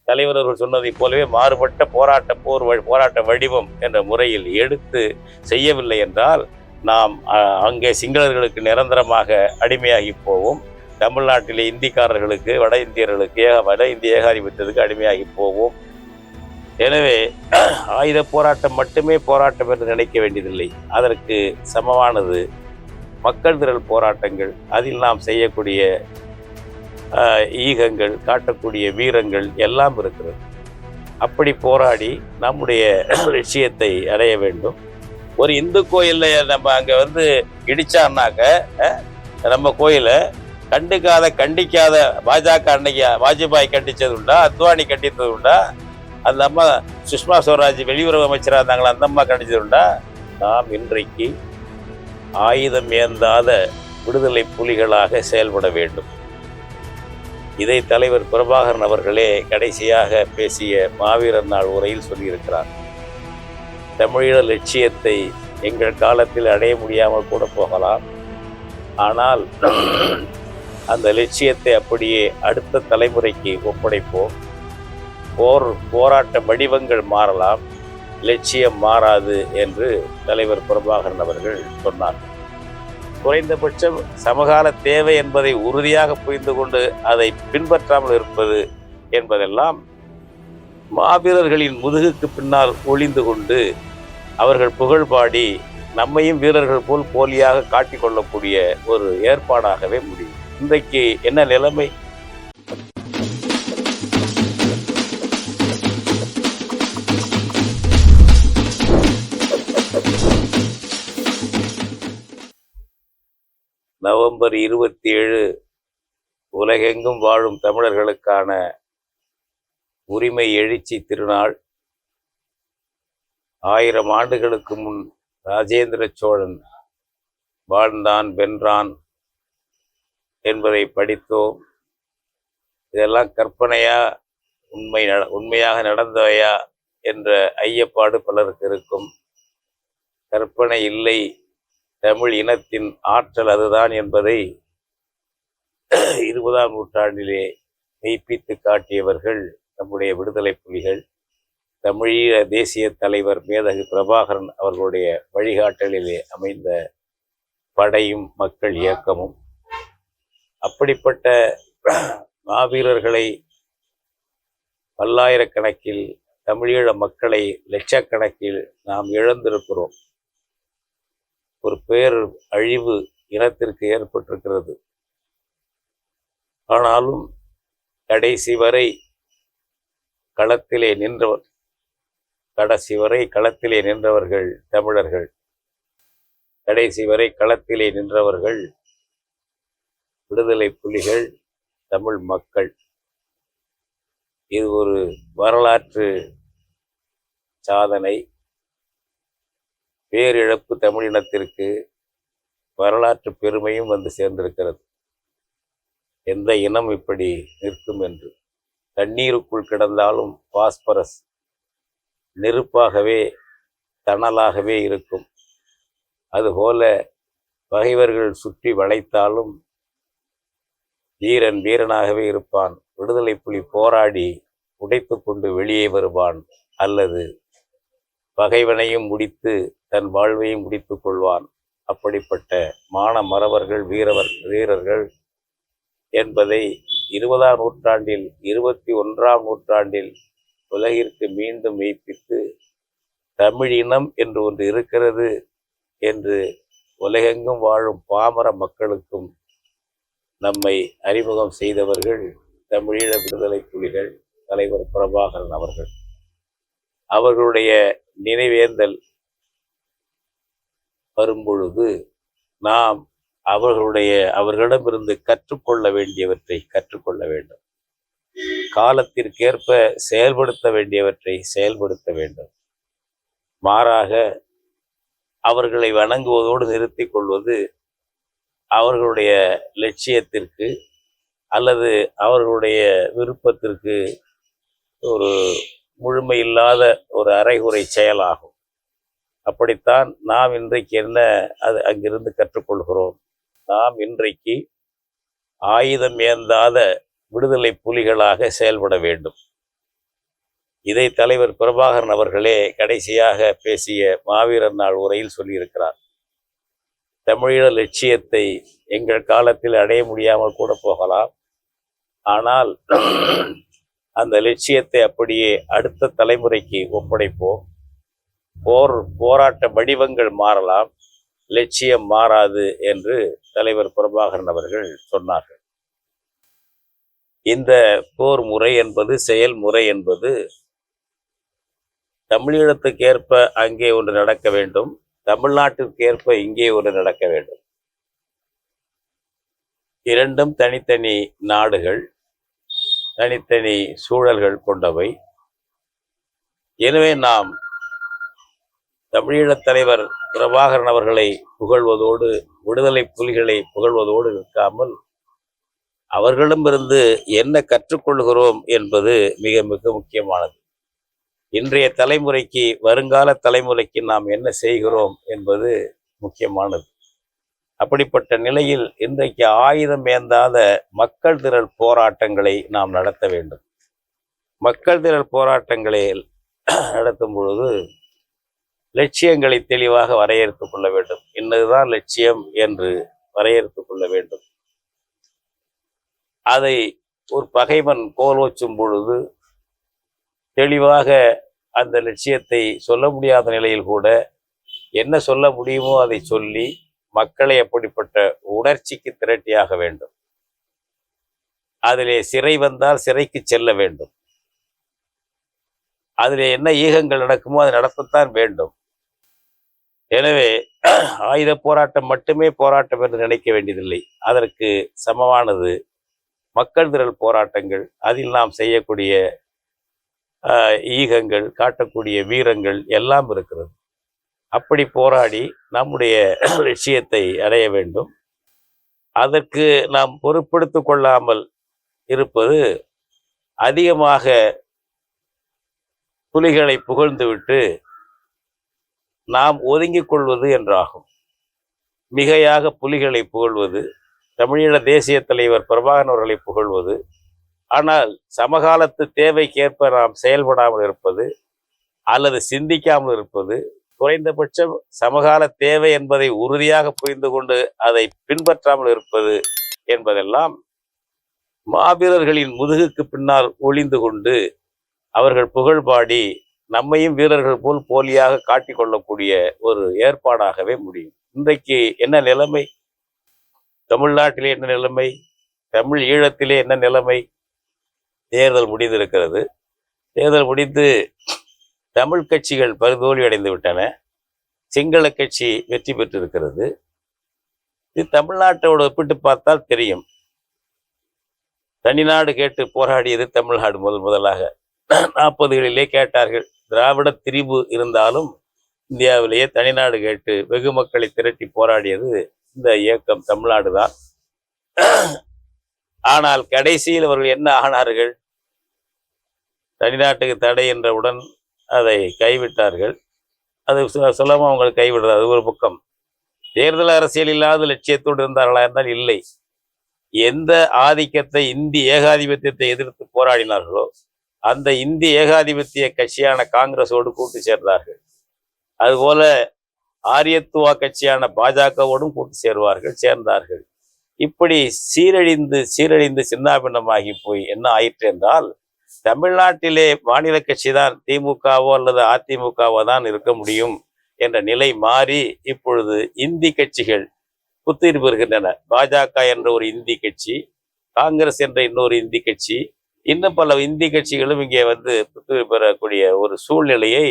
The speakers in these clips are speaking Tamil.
தலைவர் அவர்கள் சொன்னதைப் போலவே மாறுபட்ட போராட்ட வடிவம் என்ற முறையில் எடுத்து செய்யவில்லை என்றால் நாம் அங்கே சிங்களர்களுக்கு நிரந்தரமாக அடிமையாகி போவோம். தமிழ்நாட்டிலே இந்திக்காரர்களுக்கு, வட இந்திய ஏகாதிபத்தியத்துக்கு அடிமையாகி போவோம். எனவே ஆயுத போராட்டம் மட்டுமே போராட்டம் என்று நினைக்க வேண்டியதில்லை. அதற்கு சமமானது மக்கள் திரள் போராட்டங்கள், அதில் நாம் செய்யக்கூடிய ஈகங்கள், காட்டக்கூடிய வீரங்கள் எல்லாம் இருக்கிறது. அப்படி போராடி நம்முடைய லட்சியத்தை அடைய வேண்டும். ஒரு இந்து கோயில்ல நம்ம அங்க இடிச்சான்னாக்க நம்ம கோயிலை கண்டிக்காத பாஜக அன்னைக்கு வாஜ்பாய் கண்டிச்சது உண்டா? அத்வானி கண்டித்தது உண்டா? அந்த அம்மா சுஷ்மா ஸ்வராஜ் வெளியுறவு அமைச்சராக இருந்தாங்களா, அந்த அம்மா கண்டிச்சது உண்டா? நாம் இன்றைக்கு ஆயுதம் ஏந்தாத விடுதலை புலிகளாக செயல்பட வேண்டும். இதை தலைவர் பிரபாகரன் அவர்களே கடைசியாக பேசிய மாவீரர் நாள் உரையில் சொல்லியிருக்கிறார். தமிழீழ லட்சியத்தை எங்கள் காலத்தில் அடைய முடியாமல் கூட போகலாம். ஆனால் அந்த லட்சியத்தை அப்படியே அடுத்த தலைமுறைக்கு ஒப்படைப்போம். போராட்ட வடிவங்கள் மாறலாம், லட்சியம் மாறாது என்று தலைவர் பிரபாகரன் அவர்கள் சொன்னார். குறைந்தபட்சம் சமகால தேவை என்பதை உறுதியாக புரிந்து கொண்டு அதை பின்பற்றாமல் இருப்பது என்பதெல்லாம் மாவீரர்களின் முதுகுக்கு பின்னால் ஒளிந்து கொண்டு அவர்கள் புகழ் பாடி நம்மையும் வீரர்கள் போல் போலியாக காட்டிக்கொள்ளக்கூடிய ஒரு ஏற்பாடாகவே முடியும். இன்றைக்கு என்ன நிலைமை? நவம்பர் 27 உலகெங்கும் வாழும் தமிழர்களுக்கான உரிமை எழுச்சி திருநாள். 1000 ஆண்டுகளுக்கு முன் ராஜேந்திர சோழன் வாழ்ந்தான், வென்றான் என்பதை படித்தோம். இதெல்லாம் கற்பனையா, உண்மையாக நடந்தவையா என்ற ஐயப்பாடு பலருக்கு இருக்கும். கற்பனை இல்லை, தமிழ் இனத்தின் ஆற்றல் அதுதான் என்பதை 20ஆம் நூற்றாண்டிலே மெய்ப்பித்து காட்டியவர்கள் நம்முடைய விடுதலை புலிகள். தமிழீழ தேசிய தலைவர் மேதகு பிரபாகரன் அவர்களுடைய வழிகாட்டலிலே அமைந்த படையும் மக்கள் இயக்கமும். அப்படிப்பட்ட மாவீரர்களை பல்லாயிரக்கணக்கில், தமிழீழ மக்களை லட்சக்கணக்கில் நாம் இழந்திருக்கிறோம். ஒரு பேர் அழிவு இனத்திற்கு ஏற்பட்டிருக்கிறது. ஆனாலும் கடைசி வரை களத்திலே நின்றவர்கள் தமிழர்கள். கடைசி வரை களத்திலே நின்றவர்கள் விடுதலை புலிகள், தமிழ் மக்கள். இது ஒரு வரலாற்று சாதனை. பேரிழப்பு தமிழினத்திற்கு, வரலாற்று பெருமையும் சேர்ந்திருக்கிறது. எந்த இனம் இப்படி நிற்கும் என்று. தண்ணீருக்குள் கிடந்தாலும் பாஸ்பரஸ் நெருப்பாகவே, தணலாகவே இருக்கும். அதுபோல பகைவர்கள் சுற்றி வளைத்தாலும் வீரன் வீரனாகவே இருப்பான். விடுதலை புலி போராடி உடைத்து கொண்டு வெளியே வருவான், அல்லது பகைவனையும் முடித்து தன் வாழ்வையும் முடித்து கொள்வான். அப்படிப்பட்ட மறவர்கள் வீரர்கள் என்பதை 20ஆம் நூற்றாண்டில், 21ஆம் நூற்றாண்டில் உலகிற்கு மீண்டும் மெய்ப்பித்து தமிழினம் என்று ஒன்று இருக்கிறது என்று உலகெங்கும் வாழும் பாமர மக்களுக்கும் நம்மை அறிமுகம் செய்தவர்கள் தமிழீழ விடுதலை புலிகள், தலைவர் பிரபாகரன் அவர்கள். அவர்களுடைய நினைவேந்தல் வரும்பொழுது நாம் அவர்களிடமிருந்து கற்றுக்கொள்ள வேண்டியவற்றை கற்றுக்கொள்ள வேண்டும். காலத்திற்கேற்ப செயல்படுத்த வேண்டியவற்றை செயல்படுத்த வேண்டும். மாறாக அவர்களை வணங்குவதோடு நிறுத்தி கொள்வது அவர்களுடைய லட்சியத்திற்கு அல்லது அவர்களுடைய விருப்பத்திற்கு ஒரு முழுமையில்லாத ஒரு அரைகுறை செயலாகும். அப்படித்தான் நாம் இன்றைக்கு அங்கிருந்து கற்றுக்கொள்கிறோம். நாம் இன்றைக்கு ஆயுதம் ஏந்தாத விடுதலை புலிகளாக செயல்பட வேண்டும். இதை தலைவர் பிரபாகரன் அவர்களே கடைசியாக பேசிய மாவீரர் நாள் உரையில் சொல்லியிருக்கிறார். தமிழீழ லட்சியத்தை எங்கள் காலத்தில் அடைய முடியாமல் கூட போகலாம், ஆனால் அந்த லட்சியத்தை அப்படியே அடுத்த தலைமுறைக்கு ஒப்படைப்போம். போராட்ட வடிவங்கள் மாறலாம், லட்சியம் மாறாது என்று தலைவர் பிரபாகரன் அவர்கள் சொன்னார்கள். இந்த போர் முறை என்பது, செயல்முறை என்பது தமிழீழத்துக்கேற்ப அங்கே ஒன்று நடக்க வேண்டும், தமிழ்நாட்டிற்கேற்ப இங்கே ஒன்று நடக்க வேண்டும். இரண்டும் தனித்தனி நாடுகள், தனித்தனி சூழல்கள் கொண்டவை. எனவே நாம் தமிழீழத் தலைவர் பிரபாகரன் அவர்களை புகழ்வதோடு, விடுதலை புலிகளை புகழ்வதோடு இருக்காமல் அவர்களிடமிருந்து என்ன கற்றுக்கொள்கிறோம் என்பது மிக மிக முக்கியமானது. இன்றைய தலைமுறைக்கு, வருங்கால தலைமுறைக்கு நாம் என்ன செய்கிறோம் என்பது முக்கியமானது. அப்படிப்பட்ட நிலையில் இன்றைக்கு ஆயுதம் ஏந்தாத மக்கள் திரள் போராட்டங்களை நாம் நடத்த வேண்டும். மக்கள் திரள் போராட்டங்களை நடத்தும் பொழுது லட்சியங்களை தெளிவாக வரையறுத்துக் கொள்ள வேண்டும். இன்னதுதான் லட்சியம் என்று வரையறுத்துக் கொள்ள வேண்டும். அதை ஒரு பகைவன் கோலோச்சும் பொழுது தெளிவாக அந்த லட்சியத்தை சொல்ல முடியாத நிலையில் கூட என்ன சொல்ல முடியுமோ அதை சொல்லி மக்களை அப்படிப்பட்ட உணர்ச்சிக்கு திரட்டியாக வேண்டும். அதிலே சிறை வந்தால் சிறைக்கு செல்ல வேண்டும். அதிலே என்ன ஈகங்கள் நடக்குமோ அது நடத்தத்தான் வேண்டும். எனவே ஆயுத போராட்டம் மட்டுமே போராட்டம் என்று நினைக்க வேண்டியதில்லை. அதற்கு சமமானது மக்கள் திரள் போராட்டங்கள். அதில் நாம் செய்யக்கூடிய ஈகங்கள், காட்டக்கூடிய வீரங்கள் எல்லாம் இருக்கிறது. அப்படி போராடி நம்முடைய லட்சியத்தை அடைய வேண்டும். அதற்கு நாம் பொறுப்பெடுத்து கொள்ளாமல் இருப்பது அதிகமாக புலிகளை புகழ்ந்துவிட்டு நாம் ஒதுங்கிக் கொள்வது என்றாகும். மிகையாக புலிகளை புகழ்வது, தமிழீழ தேசிய தலைவர் பிரபாகரன் அவர்களை புகழ்வது, ஆனால் சமகாலத்து தேவைக்கேற்ப நாம் செயல்படாமல் இருப்பது அல்லது சிந்திக்காமல் இருப்பது, குறைந்தபட்சம் சமகால தேவை என்பதை உறுதியாக புரிந்து கொண்டு அதை பின்பற்றாமல் இருப்பது என்பதெல்லாம் மாவீரர்களின் முதுகுக்கு பின்னால் ஒளிந்து கொண்டு அவர்கள் புகழ்பாடி நம்மையும் வீரர்கள் போல் போலியாக காட்டிக்கொள்ளக்கூடிய ஒரு ஏற்பாடாகவே முடியும். இன்றைக்கு என்ன நிலைமை? தமிழ்நாட்டிலே என்ன நிலைமை? தமிழ் ஈழத்திலே என்ன நிலைமை? தேர்தல் முடிந்திருக்கிறது. தேர்தல் முடிந்து தமிழ் கட்சிகள் படுதோல்வி அடைந்து விட்டன. சிங்கள கட்சி வெற்றி பெற்றிருக்கிறது. இது தமிழ்நாட்டோடு ஒப்பிட்டு பார்த்தால் தெரியும். தனிநாடு கேட்டு போராடியது தமிழ்நாடு முதலாக. 40களிலே கேட்டார்கள். திராவிட திரிபு இருந்தாலும் இந்தியாவிலேயே தனிநாடு கேட்டு வெகு மக்களை திரட்டி போராடியது இந்த இயக்கம் தமிழ்நாடு தான். ஆனால் கடைசியில் அவர்கள் என்ன ஆனார்கள்? தனிநாட்டுக்கு தடை என்றவுடன் அதை கைவிட்டார்கள். அது சுலபமாக அவங்களுக்கு கைவிடுறது அது ஒரு பக்கம். தேர்தல் அரசியல் இல்லாத லட்சியத்தோடு இருந்தார்களா என்றால் இல்லை. எந்த ஆதிக்கத்தை, இந்திய ஏகாதிபத்தியத்தை எதிர்த்து போராடினார்களோ அந்த இந்திய ஏகாதிபத்திய கட்சியான காங்கிரஸோடு கூட்டு சேர்ந்தார்கள். அதுபோல ஆரியத்துவா கட்சியான பாஜகவோடும் கூட்டு சேர்ந்தார்கள். இப்படி சீரழிந்து சின்னாபின்னமாகி போய் என்ன ஆயிற்று என்றால், தமிழ்நாட்டிலே மாநில கட்சி தான் திமுகவோ அல்லது அதிமுகவோ தான் இருக்க முடியும் என்ற நிலை மாறி இப்பொழுது இந்தி கட்சிகள் புத்துயிர் பெறுகின்றன. பாஜக என்ற ஒரு இந்தி கட்சி, காங்கிரஸ் என்ற இன்னொரு இந்தி கட்சி, இன்னும் பல இந்தி கட்சிகளும் இங்கே புத்துயிர் பெறக்கூடிய ஒரு சூழ்நிலையை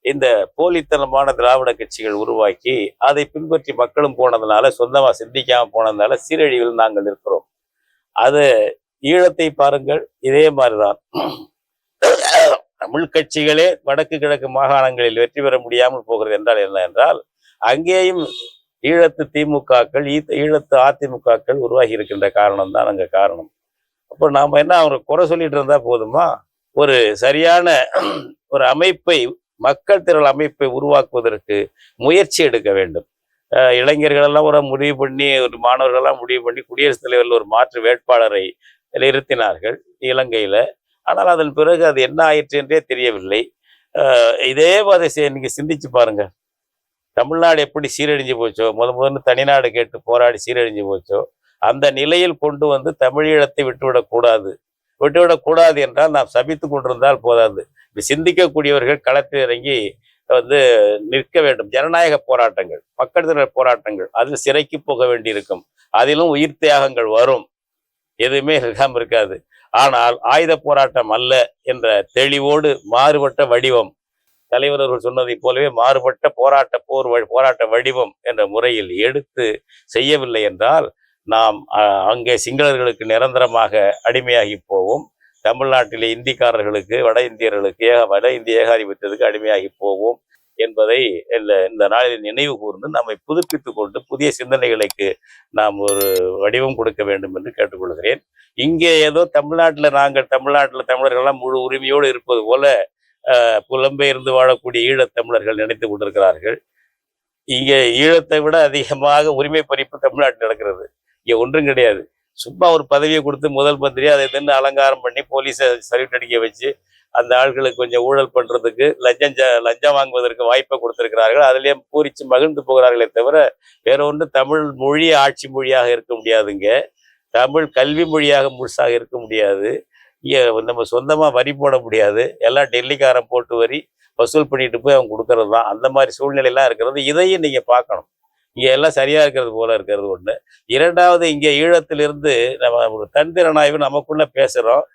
இந்த போலித்தனமான திராவிட கட்சிகள் உருவாக்கி அதை பின்பற்றி மக்களும் போனதுனால, சொந்தமாக சிந்திக்காம போனதுனால சீரழிவில் நாங்கள் இருக்கிறோம். அது ஈழத்தை பாருங்கள், இதே மாதிரிதான். தமிழ் கட்சிகளே வடக்கு கிழக்கு மாகாணங்களில் வெற்றி பெற முடியாமல் போகிறது என்றால் என்ன என்றால், அங்கேயும் ஈழத்து திமுகக்கள், ஈழத்து அதிமுகக்கள் உருவாகி இருக்கின்ற காரணம் தான் அங்கே காரணம். அப்போ நாம் என்ன அவங்க குறை சொல்லிட்டு இருந்தா போதுமா? ஒரு சரியான ஒரு அமைப்பை, மக்கள் திரள் அமைப்பை உருவாக்குவதற்கு முயற்சி எடுக்க வேண்டும். இளைஞர்களெல்லாம் ஒரு முடிவு பண்ணி, ஒரு மாணவர்களெல்லாம் முடிவு பண்ணி குடியரசுத் தலைவரில் ஒரு மாற்று வேட்பாளரை நிறுத்தினார்கள் இலங்கையில். ஆனால் அதன் பிறகு அது என்ன ஆயிற்று என்றே தெரியவில்லை. இதே மாதிரி நீங்க சிந்திச்சு பாருங்க. தமிழ்நாடு எப்படி சீரழிஞ்சு போச்சோ, முதல்ல தனிநாடு கேட்டு போராடி சீரழிஞ்சு போச்சோ, அந்த நிலையில் கொண்டு வந்து தமிழீழத்தை விட்டுவிடக்கூடாது. விட்டுவிடக்கூடாது என்றால் நாம் சபித்து கொண்டிருந்தால் போதாது. சிந்திக்கக்கூடியவர்கள் களத்தில் இறங்கி நிற்க வேண்டும். ஜனநாயக போராட்டங்கள், மக்கள் திரள் போராட்டங்கள், அதில் சிறைக்கு போக வேண்டியிருக்கும். அதிலும் உயிர் தியாகங்கள் வரும். எதுவுமே இல்லாமல் இருக்காது. ஆனால் ஆயுத போராட்டம் அல்ல என்ற தெளிவோடு மாறுபட்ட வடிவம், தலைவர் அவர்கள் சொன்னதை போலவே மாறுபட்ட போராட்ட வடிவம் என்ற முறையில் எடுத்து செய்யவில்லை என்றால் நாம் அங்கே சிங்களர்களுக்கு நிரந்தரமாக அடிமையாகி போவோம். தமிழ்நாட்டிலே இந்திக்காரர்களுக்கு, வட இந்தியர்களுக்கு, வட இந்திய ஏகாதிபத்தியத்துக்கு அடிமையாகி போவோம் என்பதை இந்த நாளில் நினைவு கூர்ந்து நம்மை புதுப்பித்துக் கொண்டு புதிய சிந்தனைகளுக்கு நாம் ஒரு வடிவம் கொடுக்க வேண்டும் என்று கேட்டுக்கொள்கிறேன். இங்கே ஏதோ தமிழ்நாட்டில் தமிழர்கள்லாம் முழு உரிமையோடு இருப்பது போல புலம்பெயர்ந்து வாழக்கூடிய ஈழத்தமிழர்கள் நினைத்து கொண்டிருக்கிறார்கள். இங்கே ஈழத்தை விட அதிகமாக உரிமை பறிப்பு தமிழ்நாட்டில் நடக்கிறது. இங்கே ஒன்றும் கிடையாது. சும்மா ஒரு பதவியை கொடுத்து முதல் மந்திரி அதை நின்று அலங்காரம் பண்ணி போலீஸை சல்யூட் அடிக்க வச்சு அந்த ஆட்களுக்கு கொஞ்சம் ஊழல் பண்றதுக்கு லஞ்சம் வாங்குவதற்கு வாய்ப்பை கொடுத்திருக்கிறார்கள். அதிலே பூரிச்சு மகிழ்ந்து போகிறார்களே தவிர வேற ஒன்று தமிழ் மொழி ஆட்சி மொழியாக இருக்க முடியாதுங்க. தமிழ் கல்வி மொழியாக முழுசாக இருக்க முடியாது. இங்கே நம்ம சொந்தமாக வரி போட முடியாது. எல்லாம் டெல்லிக்காரன் போட்டு வரி வசூல் பண்ணிட்டு போய் அவங்க கொடுக்கறது தான். அந்த மாதிரி சூழ்நிலையெல்லாம் இருக்கிறது. இதையும் நீங்க பார்க்கணும். இங்கே எல்லாம் சரியா இருக்கிறது போல இருக்கிறது ஒண்ணு. இரண்டாவது, இங்கே ஈழத்திலிருந்து நம்ம ஒரு தந்திரனாய்வு நமக்குள்ள பேசுறோம்.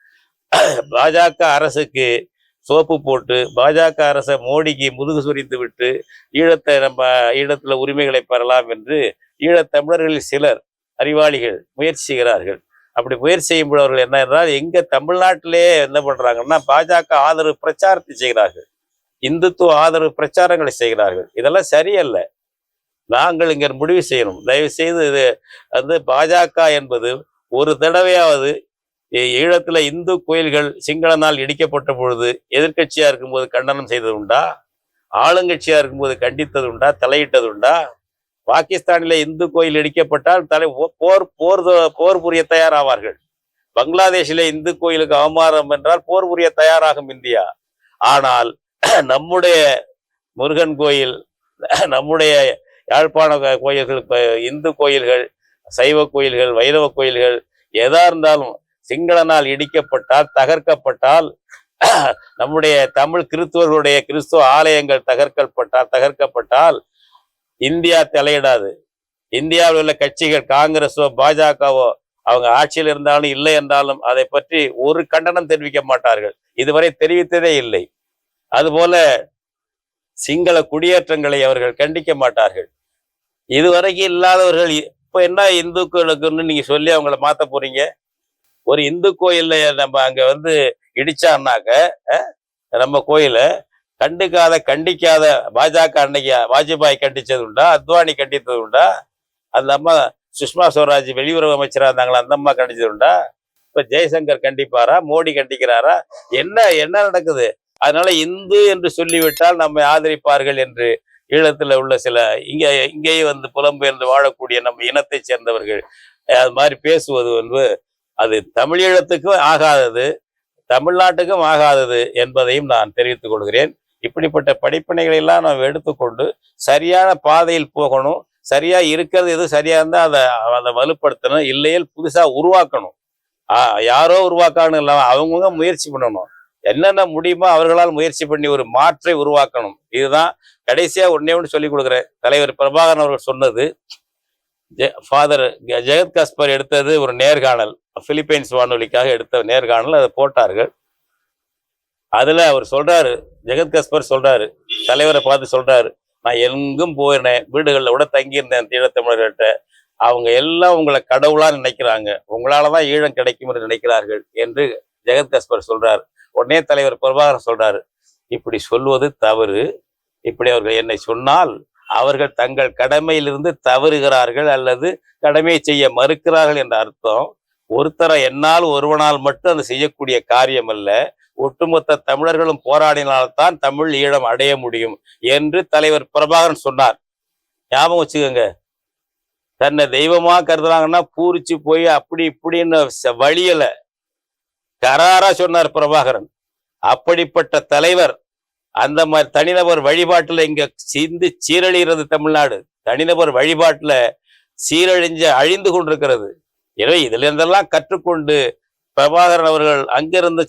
பாஜக அரசுக்கு சோப்பு போட்டு பாஜக அரசை மோடிக்கு முதுகு சுரிந்து விட்டு ஈழத்துல உரிமைகளை பெறலாம் என்று ஈழத்தமிழர்களில் சிலர் அறிவாளிகள் முயற்சி செய்கிறார்கள். அப்படி முயற்சி செய்யும்போது என்ன என்றால், எங்க தமிழ்நாட்டிலே என்ன பண்றாங்கன்னா பாஜக ஆதரவு பிரச்சாரத்தை செய்கிறார்கள், இந்துத்துவ ஆதரவு பிரச்சாரங்களை செய்கிறார்கள். இதெல்லாம் சரியல்ல. நாங்கள் இங்க முடிவு செய்யணும். தயவு செய்து இது பாஜக என்பது ஒரு தடவையாவது ஈழத்துல இந்து கோயில்கள் சிங்களனால் இடிக்கப்பட்ட பொழுது எதிர்கட்சியா இருக்கும்போது கண்டனம் செய்தது உண்டா? ஆளுங்கட்சியா இருக்கும்போது கண்டித்தது உண்டா? தலையிட்டது உண்டா? பாகிஸ்தானில இந்து கோயில் இடிக்கப்பட்டால் போர் புரிய தயாராவார்கள். பங்களாதேஷில இந்து கோயிலுக்கு அவமானம் என்றால் போர் புரிய தயாராகும் இந்தியா. ஆனால் நம்முடைய முருகன் கோயில், நம்முடைய யாழ்ப்பாண கோயில்கள், இந்து கோயில்கள், சைவ கோயில்கள், வைணவ கோயில்கள் எதா இருந்தாலும் சிங்களனால் இடிக்கப்பட்டால், தகர்க்கப்பட்டால், நம்முடைய தமிழ் கிறிஸ்துவர்களுடைய கிறிஸ்துவ ஆலயங்கள் தகர்க்கப்பட்டால் இந்தியா தலையிடாது. இந்தியாவில் உள்ள கட்சிகள் காங்கிரஸோ பாஜகவோ அவங்க ஆட்சியில் இருந்தாலும் இல்லை என்றாலும் அதை பற்றி ஒரு கண்டனம் தெரிவிக்க மாட்டார்கள். இதுவரை தெரிவித்ததே இல்லை. அதுபோல சிங்கள குடியேற்றங்களை அவர்கள் கண்டிக்க மாட்டார்கள். இதுவரைக்கும் இல்லாதவர்கள் இப்ப என்ன இந்துக்களுக்குன்னு நீங்க சொல்லி அவங்கள மாத்த போறீங்க? ஒரு இந்து கோயில்ல நம்ம அங்க இடிச்சான்னாக்க நம்ம கோயில கண்டிக்காத பாஜக அன்னைக்கு வாஜ்பாய் கண்டிச்சது உண்டா? அத்வானி கண்டித்தது உண்டா? அந்த அம்மா சுஷ்மா ஸ்வராஜ் வெளியுறவு அமைச்சராக இருந்தாங்களா, அந்த அம்மா கண்டிச்சது உண்டா? இப்ப ஜெய்சங்கர் கண்டிப்பாரா? மோடி கண்டிக்கிறாரா? என்ன நடக்குது? அதனால இந்து என்று சொல்லிவிட்டால் நம்மை ஆதரிப்பார்கள் என்று ஈழத்துல உள்ள சில இங்கேயே புலம்பெயர்ந்து வாழக்கூடிய நம்ம இனத்தை சேர்ந்தவர்கள் அது மாதிரி பேசுவது அது தமிழீழத்துக்கும் ஆகாதது, தமிழ்நாட்டுக்கும் ஆகாதது என்பதையும் நான் தெரிவித்துக் கொள்கிறேன். இப்படிப்பட்ட படிப்பினைகளை எல்லாம் நாம் எடுத்துக்கொண்டு சரியான பாதையில் போகணும். சரியா இருக்கிறது எது சரியா இருந்தா அதை வலுப்படுத்தணும். இல்லையில் புதுசா உருவாக்கணும். யாரோ உருவாக்கணும் இல்லாம அவங்கவுங்க முயற்சி பண்ணணும். என்னென்ன முடியுமோ அவர்களால் முயற்சி பண்ணி ஒரு மாற்றை உருவாக்கணும். இதுதான் கடைசியா ஒன்னே ஒன்று சொல்லிக் கொடுக்குறேன். தலைவர் பிரபாகரன் அவர்கள் சொன்னது, ஃபாதர் ஜெகத் கஸ்பர் எடுத்தது ஒரு நேர்காணல், பிலிப்பைன்ஸ் வானொலிக்காக எடுத்த நேர்காணல், அதை போட்டார்கள். அதுல அவர் சொல்றாரு, ஜெகத் கஸ்பர் சொல்றாரு, தலைவரை பார்த்து சொல்றாரு, நான் எங்கும் போயிருந்தேன், வீடுகளில் கூட தங்கியிருந்தேன் ஈழத்தமிழர்கிட்ட, அவங்க எல்லாம் உங்களை கடவுளா நினைக்கிறாங்க, உங்களாலதான் ஈழம் கிடைக்கும் என்று நினைக்கிறார்கள் என்று ஜெகத் கஸ்பர் சொல்றாரு. உடனே தலைவர் பிரபாகரன் சொல்றாரு, இப்படி சொல்வது தவறு. இப்படி அவர்கள் என்னை சொன்னால் அவர்கள் தங்கள் கடமையிலிருந்து தவறுகிறார்கள் அல்லது கடமையை செய்ய மறுக்கிறார்கள் என்ற அர்த்தம். ஒருத்தரை என்னால் ஒருவனால் மட்டும் அது செய்யக்கூடிய காரியம் அல்ல. ஒட்டுமொத்த தமிழர்களும் போராடினால்தான் தமிழ் ஈழம் அடைய முடியும் என்று தலைவர் பிரபாகரன் சொன்னார். ஞாபகம் வச்சுக்கோங்க. தன்னை தெய்வமா கருதுறாங்கன்னா பூரிச்சு போய் அப்படி இப்படின்னு வழியல. கராரா சொன்னார் பிரபாகரன். அப்படிப்பட்ட தலைவர். அந்த மாதிரி தனிநபர் வழிபாட்டுல இங்க சீரழிகிறது தமிழ்நாடு. தனிநபர் வழிபாட்டுல அழிந்து கொண்டிருக்கிறது. எனவே இதுல இருந்தெல்லாம் கற்றுக்கொண்டு பிரபாகரன் அவர்கள் அங்கிருந்து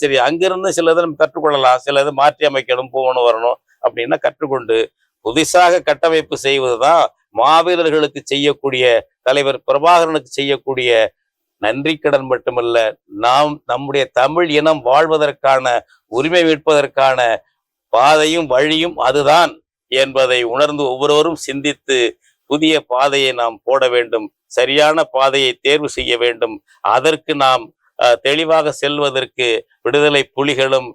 சிலதை நம்ம கற்றுக்கொள்ளலாம், சிலது மாற்றி அமைக்கணும், போகணும் வரணும் அப்படின்னா கற்றுக்கொண்டு புதுசாக கட்டமைப்பு செய்வதுதான் மாவீரர்களுக்கு செய்யக்கூடிய, தலைவர் பிரபாகரனுக்கு செய்யக்கூடிய நன்றி கடன் மட்டுமல்ல, நம்முடைய தமிழ் இனம் வாழ்வதற்கான, உரிமை மீட்பதற்கான பாதையும் வழியும் அதுதான் என்பதை உணர்ந்து ஒவ்வொருவரும் சிந்தித்து புதிய பாதையை நாம் போட வேண்டும். சரியான பாதையை தேர்வு செய்ய வேண்டும். அதற்கு நாம் தெளிவாக செல்வதற்கு விடுதலை புலிகளும்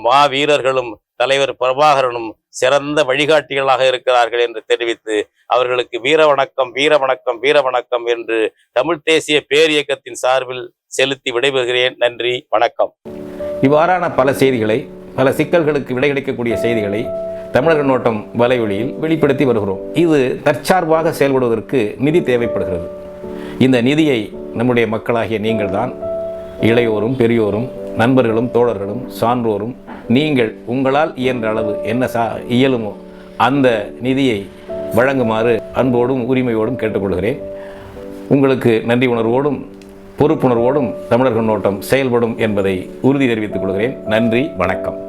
மாவீரர்களும் தலைவர் பிரபாகரனும் சிறந்த வழிகாட்டிகளாக இருக்கிறார்கள் என்று தெரிவித்து அவர்களுக்கு வீர வணக்கம், வீர வணக்கம், வீர வணக்கம் என்று தமிழ் தேசிய பேரியக்கத்தின் சார்பில் செலுத்தி விடைபெறுகிறேன். நன்றி, வணக்கம். இவ்வாறான பல செய்திகளை, பல சிக்கல்களுக்கு விடை கிடைக்கக்கூடிய செய்திகளை தமிழர் கண்ணோட்டம் வலைவழியில் வெளிப்படுத்தி வருகிறோம். இது தற்சார்பாக செயல்படுவதற்கு நிதி தேவைப்படுகிறது. இந்த நிதியை நம்முடைய மக்களாகிய நீங்கள் தான், இளையோரும் பெரியோரும் நண்பர்களும் தோழர்களும் சான்றோரும், நீங்கள் உங்களால் இயன்ற அளவு என்ன இயலுமோ அந்த நிதியை வழங்குமாறு அன்போடும் உரிமையோடும் கேட்டுக்கொள்கிறேன். உங்களுக்கு நன்றி உணர்வோடும் பொறுப்புணர்வோடும் தமிழர் கண்ணோட்டம் செயல்படும் என்பதை உறுதி தெரிவித்துக் கொள்கிறேன். நன்றி, வணக்கம்.